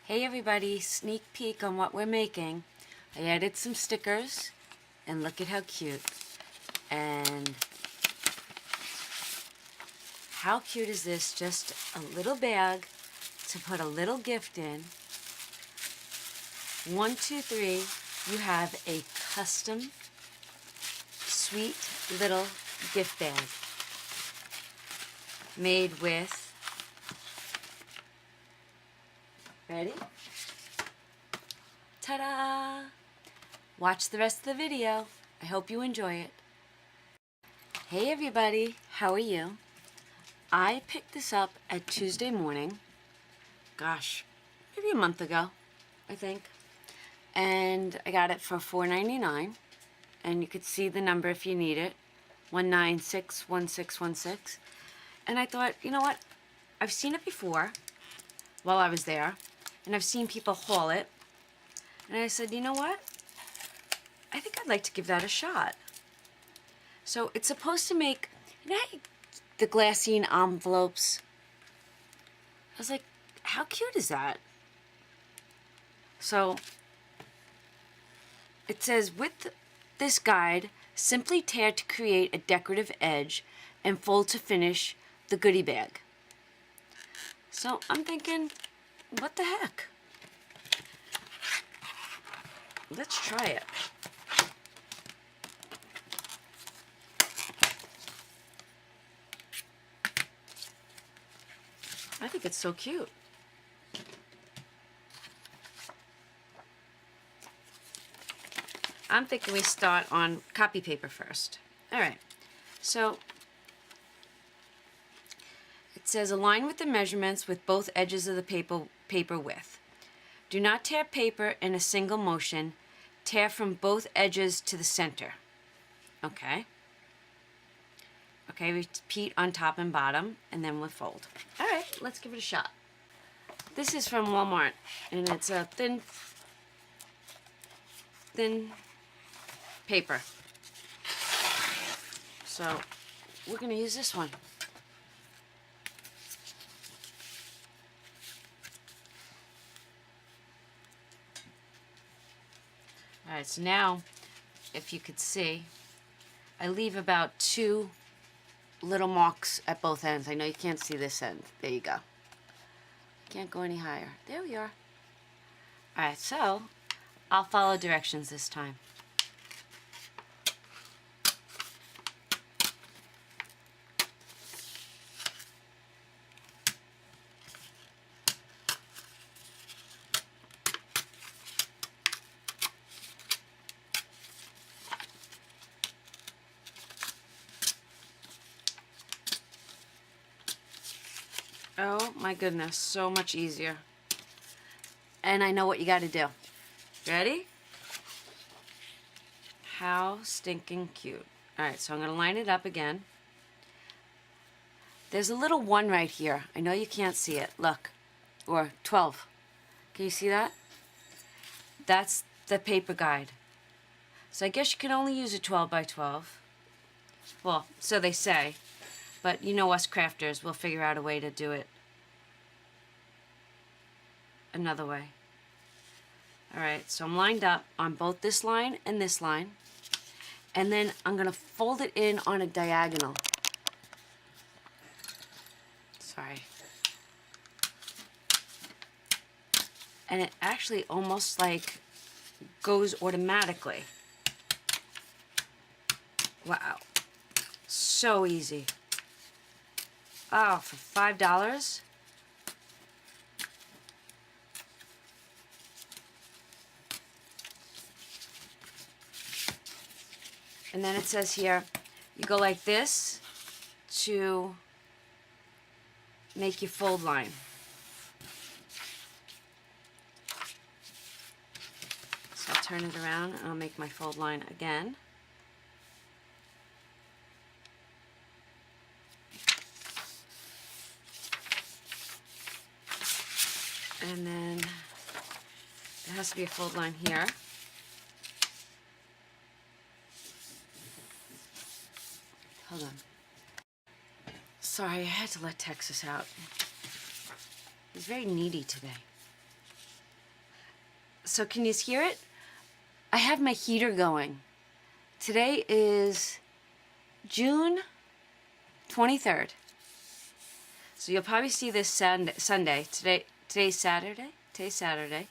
Hey everybody, sneak peek on what we're making. I added some stickers and look at how cute. And how cute is this? Just a little bag to put a little gift in. 1, 2, 3, you have a custom sweet little gift bag made with, ready? Ta-da! Watch the rest of the video. I hope you enjoy it. Hey everybody, how are you? I picked this up at Tuesday morning. Gosh, maybe a month ago, I think. And I got it for $4.99. And you could see the number if you need it. 1961616. And I thought, you know what? I've seen it before while I was there. And I've seen people haul it. And I said, you know what? I think I'd like to give that a shot. So it's supposed to make, you know, the glassine envelopes. I was like, how cute is that? So it says, with this guide, simply tear to create a decorative edge and fold to finish the goodie bag. So I'm thinking, what the heck? Let's try it. I think it's so cute. I'm thinking we start on copy paper first. Alright, so it says align with the measurements with both edges of the paper width. Do not tear paper in a single motion. Tear from both edges to the center. Okay. Okay, repeat on top and bottom, and then we'll fold. Alright, let's give it a shot. This is from Walmart, and it's a thin paper. So, we're going to use this one. Alright, so now, if you could see, I leave about 2 little marks at both ends. I know you can't see this end. There you go. Can't go any higher. There we are. Alright, so I'll follow directions this time. Oh my goodness, so much easier. And I know what you got to do. Ready? How stinking cute. Alright, so I'm going to line it up again. There's a little 1 right here. I know you can't see it. Look. Or 12. Can you see that? That's the paper guide. So I guess you can only use a 12 by 12. Well, so they say. But you know us crafters, we'll figure out a way to do it another way. Alright, so I'm lined up on both this line and this line. And then I'm going to fold it in on a diagonal. Sorry. And it actually almost like goes automatically. Wow. So easy. Oh, for $5? And then it says here, you go like this to make your fold line. So I'll turn it around and I'll make my fold line again. And then there has to be a fold line here. Hold on. Sorry, I had to let Texas out. He's very needy today. So can you hear it? I have my heater going. Today is June 23rd. So you'll probably see this Sunday. Today's Saturday. Today's Saturday.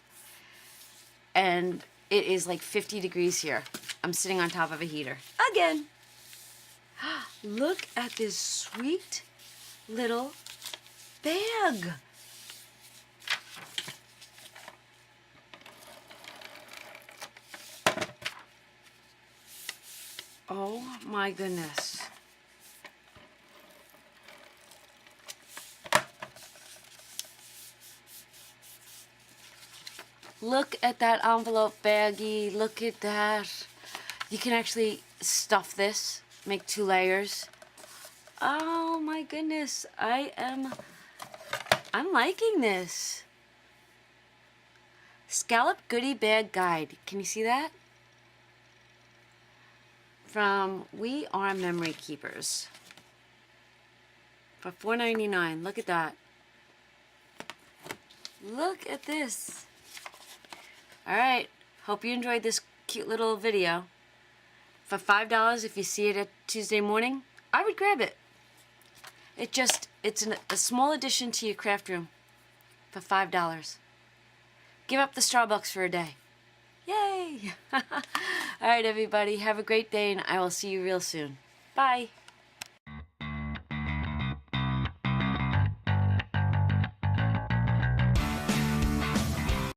And it is like 50 degrees here. I'm sitting on top of a heater. Again. Look at this sweet little bag. Oh my goodness. Look at that envelope baggie. Look at that. You can actually stuff this, make 2 layers. Oh my goodness. I'm liking this. Scalloped Goodie Bag Guide. Can you see that? From We Are Memory Keepers. For $4.99. Look at that. Look at this. Alright, hope you enjoyed this cute little video. For $5, if you see it at Tuesday morning, I would grab it. It's a small addition to your craft room for $5. Give up the Starbucks for a day. Yay! Alright everybody, have a great day and I will see you real soon. Bye!